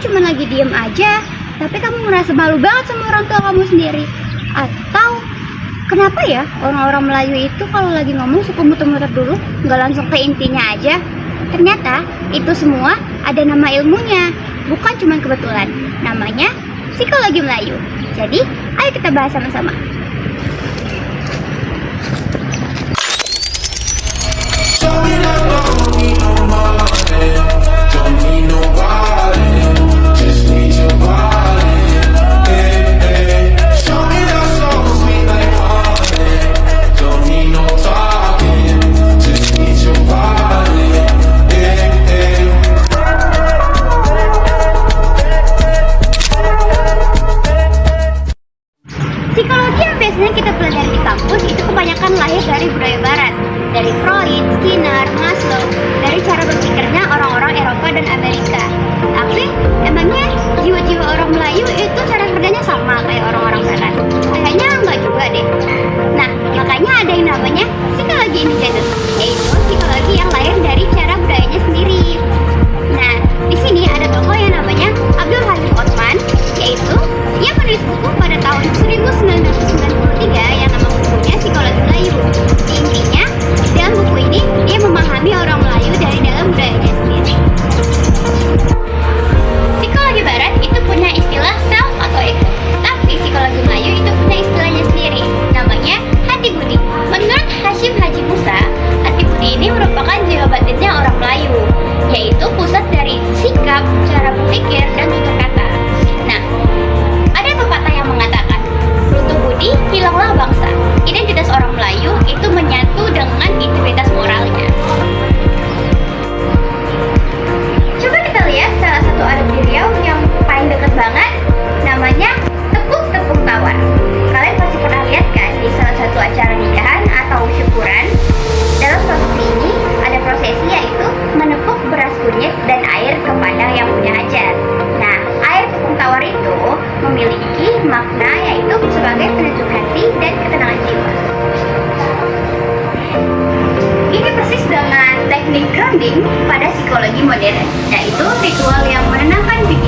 cuma lagi diem aja, tapi kamu merasa malu banget sama orang tua kamu sendiri. Atau kenapa ya orang-orang Melayu itu kalau lagi ngomong suka muter-muter dulu, nggak langsung ke intinya aja? Ternyata itu semua ada nama ilmunya, bukan cuma kebetulan. Namanya psikologi Melayu. Jadi, ayo kita bahas sama-sama. Psikologi yang biasanya kita pelajari di kampus itu kebanyakan lahir dari budaya barat, dari Freud, Skinner, Maslow, dari cara berpikirnya orang-orang Eropa dan Amerika. Tapi emangnya jiwa-jiwa orang Melayu itu cara kerjanya sama kayak orang-orang barat? Kayaknya enggak juga deh. Nah, makanya ada yang namanya psikologi indigenous, yaitu psikologi yang lahir dari cara budayanya sendiri. Nah, di sini ada tokoh yang namanya Abdul Halim Othman, yaitu ia menulis buku pada tahun 1993 yang nama bukunya Psikologi Melayu. Intinya, dalam buku ini dia memahami orang Melayu dari dalam budayanya sendiri. Psikologi Barat itu punya istilah self atau ego, tapi psikologi Melayu itu punya istilahnya sendiri, namanya hati budi. Menurut Hashim Haji Musa, hati budi ini merupakan jiwa batinnya orang Melayu, yaitu pusat dari sikap, cara berpikir, dan tutur kata. Nah, ada pepatah yang mengatakan, runtuh budi, hilanglah bangsa. Identitas orang Melayu itu menyatu dengan integritas moralnya. Coba kita lihat salah satu adat di Riau yang paling dekat banget, namanya tepung tawar. Kalian pasti pernah lihat kan di salah satu acara nikahan atau syukuran. Dalam prosesi ini ada prosesi yaitu menepuk beras kunyit dan air kepada yang punya hajat. Nah, air tepung tawar itu memiliki makna yaitu sebagai penentu hati dan ketenangan jiwa. Ini persis dengan teknik grounding pada psikologi modern, yaitu ritual yang menenangkan pikiran